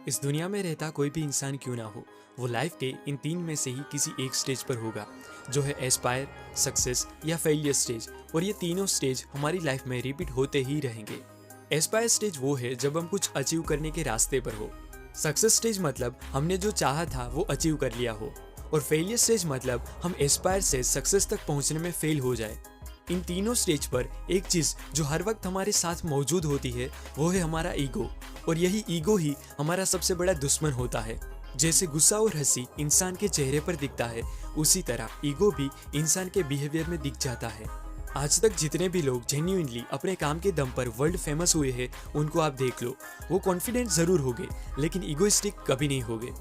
इस दुनिया में रहता कोई भी इंसान क्यों ना हो, वो लाइफ के इन तीन में से ही किसी एक स्टेज पर होगा, जो है एस्पायर, सक्सेस या फेलियर स्टेज। और ये तीनों स्टेज हमारी लाइफ में रिपीट होते ही रहेंगे। एस्पायर स्टेज वो है जब हम कुछ अचीव करने के रास्ते पर हो। सक्सेस स्टेज मतलब हमने जो चाहा था वो अचीव कर लिया हो। और फेलियर स्टेज मतलब हम एस्पायर से सक्सेस तक पहुंचने में फेल हो जाए। इन तीनों स्टेज पर एक चीज जो हर वक्त हमारे साथ मौजूद होती है वो है हमारा ईगो। और यही ईगो ही हमारा सबसे बड़ा दुश्मन होता है। जैसे गुस्सा और हंसी इंसान के चेहरे पर दिखता है, उसी तरह ईगो भी इंसान के बिहेवियर में दिख जाता है। आज तक जितने भी लोग जेन्युइनली अपने काम के दम पर वर्ल्ड फेमस हुए हैं, उनको आप देख लो, वो कॉन्फिडेंट जरूर होंगे लेकिन ईगोइस्टिक कभी नहीं होंगे।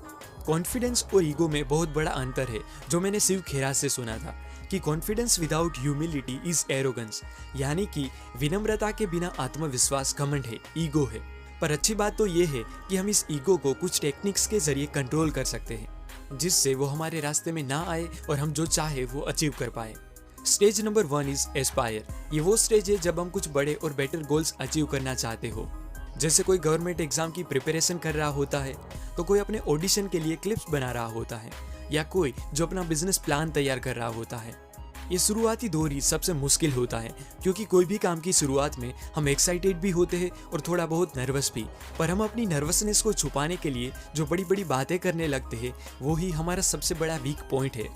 कॉन्फिडेंस और ईगो में बहुत बड़ा अंतर है, जो मैंने शिव खेरा से सुना था कि confidence without humility is arrogance, यानी कि विनम्रता के बिना आत्मविश्वास घमंड है, ईगो है। पर अच्छी बात तो ये है कि हम इस ईगो को कुछ टेक्निक्स के जरिए कंट्रोल कर सकते हैं, जिससे वो हमारे रास्ते में ना आए और हम जो चाहे वो अचीव कर पाए। Stage number 1 is Aspire. ये वो स्टेज है जब हम कुछ बड़े और बेटर गोल्स अचीव करना चाहते हो। जैसे कोई गवर्नमेंट एग्जाम की प्रिपरेशन कर रहा होता है, तो कोई अपने ऑडिशन के लिए क्लिप्स बना रहा होता है, या कोई जो अपना बिजनेस प्लान तैयार कर रहा होता है। ये शुरुआती दौर ही सबसे मुश्किल होता है, क्योंकि कोई भी काम की शुरुआत में हम एक्साइटेड भी होते हैं और थोड़ा बहुत नर्वस भी। पर हम अपनी नर्वसनेस को छुपाने के लिए जो बड़ी बड़ी बातें करने लगते हैं, वो ही हमारा सबसे बड़ा वीक पॉइंट है।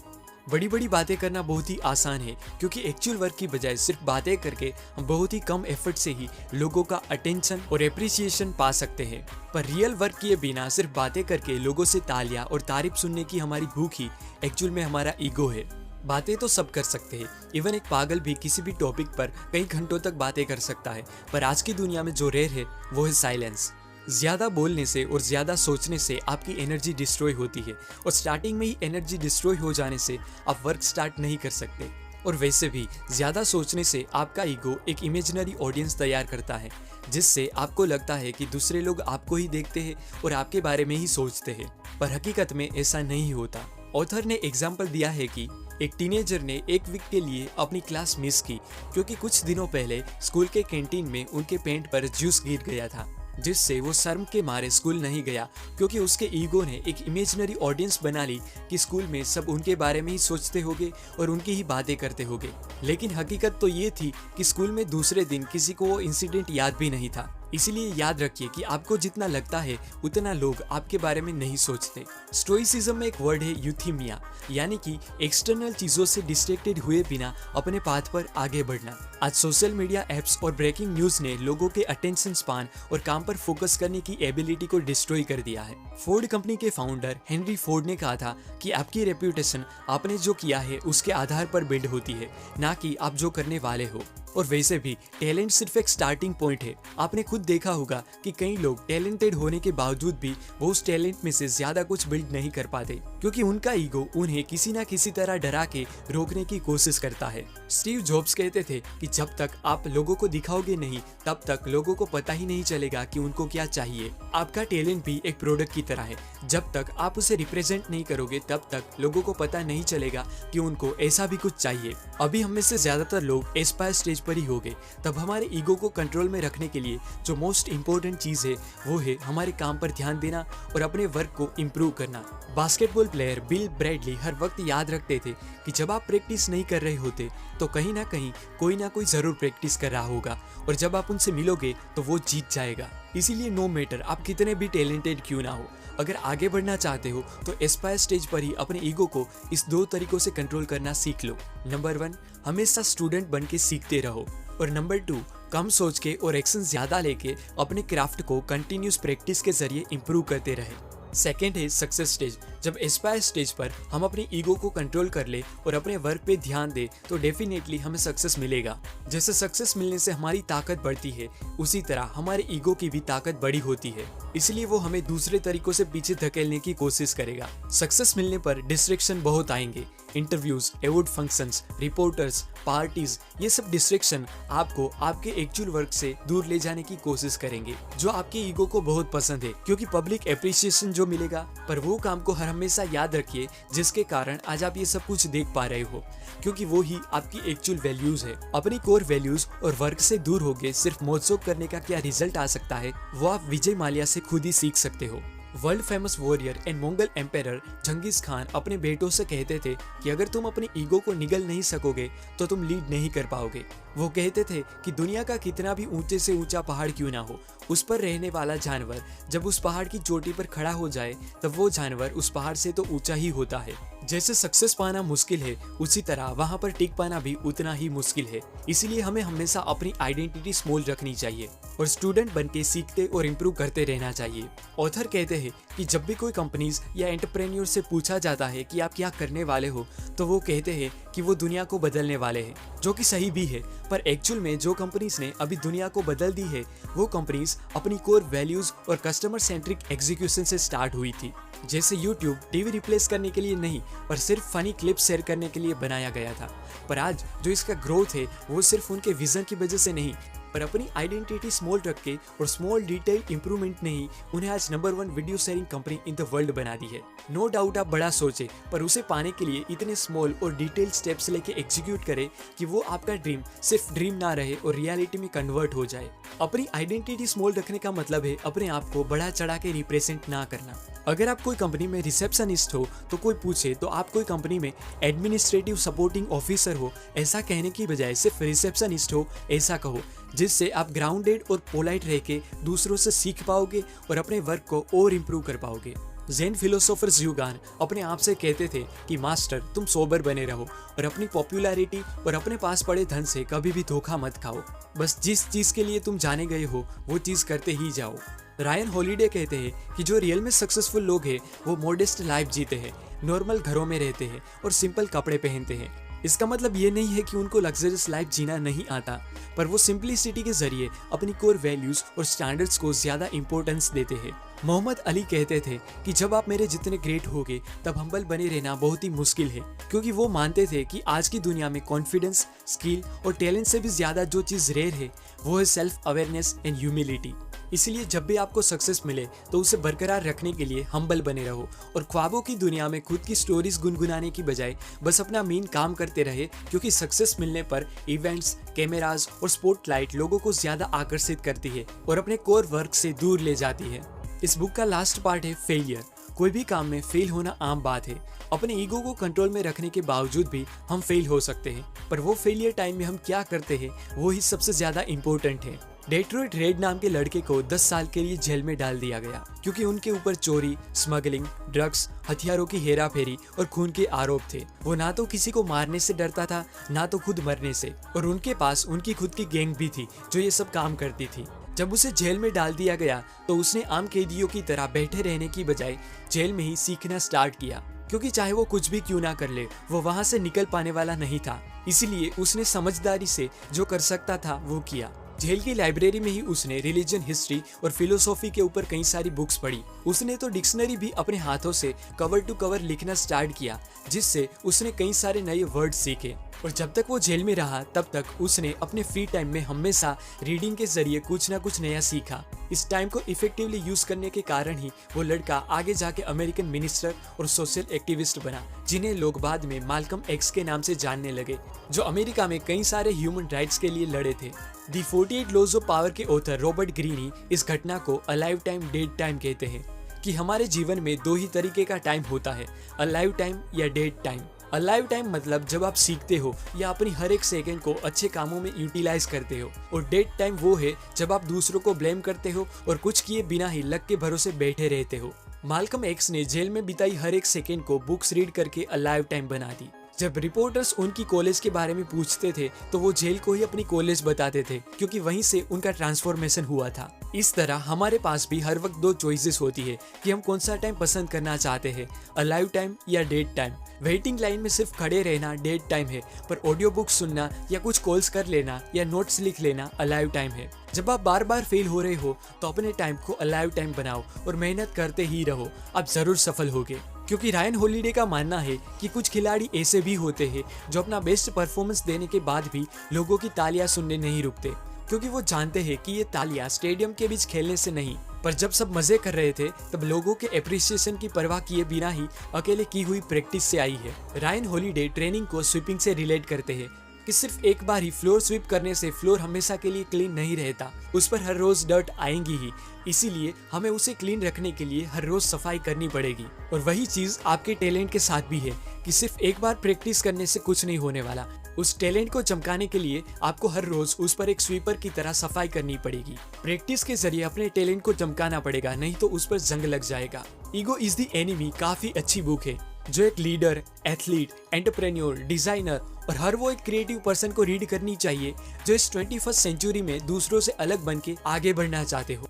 बड़ी बड़ी बातें करना बहुत ही आसान है, क्योंकि एक्चुअल वर्क की बजाय सिर्फ बातें करके हम बहुत ही कम एफर्ट से ही लोगों का अटेंशन और एप्रिसिएशन पा सकते हैं। पर रियल वर्क किए बिना सिर्फ बातें करके लोगों से तालियां और तारीफ सुनने की हमारी भूख ही एक्चुअल में हमारा ईगो है। बातें तो सब कर सकते हैं, इवन एक पागल भी किसी भी टॉपिक पर कई घंटों तक बातें कर सकता है। पर आज की दुनिया में जो रेयर है वो है साइलेंस। ज्यादा बोलने से और ज्यादा सोचने से आपकी एनर्जी डिस्ट्रॉय होती है, और स्टार्टिंग में ही एनर्जी डिस्ट्रॉय हो जाने से आप वर्क स्टार्ट नहीं कर सकते। और वैसे भी ज्यादा सोचने से आपका ईगो एक इमेजिनरी ऑडियंस तैयार करता है, जिससे आपको लगता है कि दूसरे लोग आपको ही देखते हैं और आपके बारे में ही सोचते हैं। पर हकीकत में ऐसा नहीं होता। ऑथर ने एग्जाम्पल दिया है कि एक टीनेजर ने एक वीक के लिए अपनी क्लास मिस की, क्योंकि कुछ दिनों पहले स्कूल के कैंटीन में उनके पेंट पर जूस गिर गया था, जिससे वो शर्म के मारे स्कूल नहीं गया, क्योंकि उसके ईगो ने एक इमेजिनरी ऑडियंस बना ली कि स्कूल में सब उनके बारे में ही सोचते होंगे और उनकी ही बातें करते होंगे। लेकिन हकीकत तो ये थी कि स्कूल में दूसरे दिन किसी को वो इंसिडेंट याद भी नहीं था। इसीलिए याद रखिए कि आपको जितना लगता है उतना लोग आपके बारे में नहीं सोचते। स्टोइसिज्म में एक वर्ड है यूथीमिया, यानी कि एक्सटर्नल चीजों से डिस्ट्रैक्टेड हुए बिना अपने पाथ पर आगे बढ़ना। आज सोशल मीडिया एप्स और ब्रेकिंग न्यूज ने लोगों के अटेंशन स्पान और काम पर फोकस करने की एबिलिटी को डिस्ट्रॉय कर दिया है। फोर्ड कंपनी के फाउंडर हेनरी फोर्ड ने कहा था कि आपकी रेप्यूटेशन आपने जो किया है उसके आधार पर बिल्ड होती है, ना कि आप जो करने वाले हो। और वैसे भी टैलेंट सिर्फ एक स्टार्टिंग पॉइंट है। आपने खुद देखा होगा कि कई लोग टैलेंटेड होने के बावजूद भी वो उस टैलेंट में से ज्यादा कुछ बिल्ड नहीं कर पाते, क्योंकि उनका ईगो उन्हें किसी ना किसी तरह डरा के रोकने की कोशिश करता है। स्टीव जॉब्स कहते थे कि जब तक आप लोगों को दिखाओगे नहीं, तब तक लोगों को पता ही नहीं चलेगा कि उनको क्या चाहिए। आपका टैलेंट भी एक प्रोडक्ट की तरह है, जब तक आप उसे रिप्रेजेंट नहीं करोगे तब तक लोगों को पता नहीं चलेगा कि उनको ऐसा भी कुछ चाहिए। अभी हम में से ज्यादातर लोग एस्पायर स्टेज पर ही हो गए। तब हमारे ईगो को कंट्रोल में रखने के लिए जो मोस्ट इंपॉर्टेंट चीज है वो है हमारे काम पर ध्यान देना और अपने वर्क को इम्प्रूव करना। बास्केटबॉल प्लेयर बिल ब्रैडली हर वक्त याद रखते थे कि जब आप प्रैक्टिस नहीं कर रहे होते तो कहीं ना कहीं कोई ना कोई जरूर प्रैक्टिस कर रहा होगा, और जब आप उनसे मिलोगे तो वो जीत जाएगा। इसीलिए नो मैटर आप कितने भी टैलेंटेड क्यों ना हो, अगर आगे बढ़ना चाहते हो तो एस्पायर स्टेज पर ही अपने ईगो को इस 2 तरीकों से कंट्रोल करना सीख लो। नंबर 1, हमेशा स्टूडेंट बन के सीखते रहो। और नंबर 2, कम सोच के और एक्शन ज्यादा लेके अपने क्राफ्ट को कंटिन्यूस प्रैक्टिस के जरिए इंप्रूव करते रहे। सेकेंड है सक्सेस स्टेज। जब एस्पायर स्टेज पर हम अपने ईगो को कंट्रोल कर ले और अपने वर्क पे ध्यान दे तो डेफिनेटली हमें सक्सेस मिलेगा। जैसे सक्सेस मिलने से हमारी ताकत बढ़ती है, उसी तरह हमारे ईगो की भी ताकत बड़ी होती है, इसलिए वो हमें दूसरे तरीकों से पीछे धकेलने की कोशिश करेगा। सक्सेस मिलने पर डिस्ट्रैक्शन बहुत आएंगे, interviews, award functions, reporters, parties, ये सब डिस्ट्रैक्शन आपको आपके एक्चुअल वर्क से दूर ले जाने की कोशिश करेंगे, जो आपके ईगो को बहुत पसंद है, क्योंकि पब्लिक एप्रिसिएशन जो मिलेगा। पर वो काम को हर हमेशा याद रखिए जिसके कारण आज आप ये सब कुछ देख पा रहे हो, क्योंकि वो ही आपकी एक्चुअल वैल्यूज है। अपनी कोर वैल्यूज और वर्क से दूर होके सिर्फ मौज शौक करने का क्या रिजल्ट आ सकता है, वो आप विजय माल्या से खुद ही सीख सकते हो। World famous warrior and Mongol empire Genghis Khan अपने बेटों से कहते थे कि अगर तुम अपनी ईगो को निगल नहीं सकोगे तो तुम लीड नहीं कर पाओगे। वो कहते थे कि दुनिया का कितना भी ऊंचे से ऊंचा पहाड़ क्यों ना हो, उस पर रहने वाला जानवर जब उस पहाड़ की चोटी पर खड़ा हो जाए तब वो जानवर उस पहाड़ से तो ऊंचा ही होता है। जैसे सक्सेस पाना मुश्किल है, उसी तरह वहाँ पर टिक पाना भी उतना ही मुश्किल है। इसीलिए हमें हमेशा अपनी आइडेंटिटी स्मॉल रखनी चाहिए और स्टूडेंट बन के सीखते और इम्प्रूव करते रहना चाहिए। ऑथर कहते हैं कि जब भी कोई कंपनीज या एंटरप्रेन्योर से पूछा जाता है कि आप क्या करने वाले हो, तो वो कहते हैं कि वो दुनिया को बदलने वाले हैं, जो कि सही भी है। पर एक्चुअल में जो कंपनीज ने अभी दुनिया को बदल दी है, वो कंपनीज अपनी कोर वैल्यूज और कस्टमर सेंट्रिक एग्जीक्यूशन से स्टार्ट हुई थी। जैसे यूट्यूब टीवी रिप्लेस करने के लिए नहीं, पर सिर्फ फनी क्लिप शेयर करने के लिए बनाया गया था। पर आज जो इसका ग्रोथ है वो सिर्फ उनके विजन की वजह से नहीं, पर अपनी आइडेंटिटी स्मॉल रख के और स्मॉल डिटेल इंप्रूवमेंट ने ही उन्हें आज number 1 video sharing company in the world बना दी है। नो डाउट आप बड़ा सोचे, पर उसे पाने के लिए इतने स्मॉल और डिटेल स्टेप्स लेके एग्जीक्यूट करे कि वो आपका ड्रीम सिर्फ ड्रीम ना रहे और रियलिटी में कन्वर्ट हो जाए। अपनी आइडेंटिटी स्मॉल रखने का मतलब है अपने आप को बढ़ा चढ़ा के रिप्रेजेंट ना करना। अगर आप कोई कंपनी में रिसेप्शनिस्ट हो तो कोई पूछे तो आप कोई कंपनी में एडमिनिस्ट्रेटिव सपोर्टिंग ऑफिसर हो ऐसा कहने की बजाय सिर्फ रिसेप्शनिस्ट हो ऐसा कहो, जिससे आप ग्राउंडेड और पोलाइट रह के दूसरों से सीख पाओगे और अपने वर्क को और इम्प्रूव कर पाओगे। ज़ेन फिलोसोफर ज़्यूगान अपने आप से कहते थे कि मास्टर तुम सोबर बने रहो और अपनी पॉपुलैरिटी और अपने पास पड़े धन से कभी भी धोखा मत खाओ। बस जिस चीज़ के लिए तुम जाने गए हो वो चीज़ करते ही जाओ। रायन हॉलिडे कहते हैं कि जो रियल में सक्सेसफुल लोग हैं वो मॉडेस्ट लाइफ जीते हैं, नॉर्मल घरों में रहते हैं और सिंपल कपड़े पहनते हैं। इसका मतलब ये नहीं है कि उनको लग्जरियस लाइफ जीना नहीं आता, पर वो सिंपलिसिटी के जरिए अपनी कोर वैल्यूज और स्टैंडर्ड्स को ज्यादा इंपॉर्टेंस देते हैं। मोहम्मद अली कहते थे कि जब आप मेरे जितने ग्रेट होगे तब हम्बल बने रहना बहुत ही मुश्किल है, क्योंकि वो मानते थे कि आज की दुनिया में कॉन्फिडेंस, स्किल और टैलेंट से भी ज्यादा जो चीज़ रेयर है वो है सेल्फ अवेयरनेस एंड ह्यूमिलिटी। इसलिए जब भी आपको सक्सेस मिले तो उसे बरकरार रखने के लिए हम्बल बने रहो और ख्वाबों की दुनिया में खुद की स्टोरीज गुनगुनाने की बजाय बस अपना मेन काम करते रहे, क्योंकि सक्सेस मिलने पर इवेंट्स, कैमरास और स्पॉटलाइट लोगों को ज्यादा आकर्षित करती है और अपने कोर वर्क से दूर ले जाती है। इस बुक का लास्ट पार्ट है फेलियर। कोई भी काम में फेल होना आम बात है। अपने ईगो को कंट्रोल में रखने के बावजूद भी हम फेल हो सकते हैं, पर वो फेलियर टाइम में हम क्या करते हैं वो ही सबसे ज्यादा इम्पोर्टेंट है। डेट्रॉइट रेड नाम के लड़के को 10 साल के लिए जेल में डाल दिया गया, क्योंकि उनके ऊपर चोरी, स्मगलिंग, ड्रग्स, हथियारों की हेराफेरी और खून के आरोप थे। वो ना तो किसी को मारने से डरता था, ना तो खुद मरने से, और उनके पास उनकी खुद की गैंग भी थी जो ये सब काम करती थी। जब उसे जेल में डाल दिया गया तो उसने आम कैदियों की तरह बैठे रहने की बजाय जेल में ही सीखना स्टार्ट किया, क्योंकि चाहे वो कुछ भी क्यों ना कर ले वो वहां से निकल पाने वाला नहीं था। इसीलिए उसने समझदारी से जो कर सकता था वो किया। जेल की लाइब्रेरी में ही उसने रिलीजन, हिस्ट्री और फिलोसॉफी के ऊपर कई सारी बुक्स पढ़ी। उसने तो डिक्शनरी भी अपने हाथों से कवर टू कवर लिखना स्टार्ट किया, जिससे उसने कई सारे नए वर्ड सीखे। और जब तक वो जेल में रहा तब तक उसने अपने फ्री टाइम में हमेशा रीडिंग के जरिए कुछ ना कुछ नया सीखा। इस टाइम को इफेक्टिवली यूज करने के कारण ही वो लड़का आगे जाके अमेरिकन मिनिस्टर और सोशल एक्टिविस्ट बना, जिन्हें लोग बाद में माल्कम एक्स के नाम से जानने लगे, जो अमेरिका में कई सारे ह्यूमन राइट्स के लिए लड़े थे। दी 48 लॉज ऑफ पावर के ऑथर रॉबर्ट ग्रीन ही इस घटना को अलाइव टाइम, डेड टाइम कहते हैं, कि हमारे जीवन में 2 ही तरीके का टाइम होता है, अलाइव टाइम या डेड टाइम। अलाइव टाइम मतलब जब आप सीखते हो या अपनी हर एक सेकंड को अच्छे कामों में यूटिलाइज करते हो, और डेड टाइम वो है जब आप दूसरों को ब्लेम करते हो और कुछ किए बिना ही लक के भरोसे बैठे रहते हो। माल्कम एक्स ने जेल में बिताई हर एक सेकंड को बुक्स रीड करके अलाइव टाइम बना दी। जब रिपोर्टर्स उनकी कॉलेज के बारे में पूछते थे तो वो जेल को ही अपनी कॉलेज बताते थे, क्योंकि वहीं से उनका ट्रांसफॉर्मेशन हुआ था। इस तरह हमारे पास भी हर वक्त 2 चॉइसेस होती है कि हम कौन सा टाइम पसंद करना चाहते हैं, अलाइव टाइम या डेड टाइम। वेटिंग लाइन में सिर्फ खड़े रहना डेड टाइम है, पर ऑडियो बुक सुनना या कुछ कॉल्स कर लेना या नोट्स लिख लेना अलाइव टाइम है। जब आप बार बार फेल हो रहे हो तो अपने टाइम को अलाइव टाइम बनाओ और मेहनत करते ही रहो, आप जरूर सफल होगे। क्योंकि रायन हॉलिडे का मानना है कि कुछ खिलाड़ी ऐसे भी होते हैं जो अपना बेस्ट परफॉर्मेंस देने के बाद भी लोगों की तालियां सुनने नहीं रुकते, क्योंकि वो जानते हैं कि ये तालियां स्टेडियम के बीच खेलने से नहीं, पर जब सब मजे कर रहे थे तब लोगों के एप्रिसिएशन की परवाह किए बिना ही अकेले की हुई प्रैक्टिस से आई है। रायन हॉलिडे ट्रेनिंग को स्वीपिंग से रिलेट करते हैं, कि सिर्फ एक बार ही फ्लोर स्वीप करने से फ्लोर हमेशा के लिए क्लीन नहीं रहता, उस पर हर रोज डर्ट आएंगी ही। इसीलिए हमें उसे क्लीन रखने के लिए हर रोज सफाई करनी पड़ेगी। और वही चीज आपके टैलेंट के साथ भी है कि सिर्फ एक बार प्रैक्टिस करने से कुछ नहीं होने वाला। उस टैलेंट को चमकाने के लिए आपको हर रोज उस पर एक स्वीपर की तरह सफाई करनी पड़ेगी। प्रैक्टिस के जरिए अपने टैलेंट को चमकाना पड़ेगा, नहीं तो उस पर जंग लग जाएगा। ईगो इज द एनिमी काफी अच्छी बुक है जो एक लीडर, एथलीट, एंटरप्रेन्योर, डिजाइनर और हर वो एक क्रिएटिव पर्सन को रीड करनी चाहिए जो इस 21st सेंचुरी में दूसरों से अलग बन के आगे बढ़ना चाहते हो।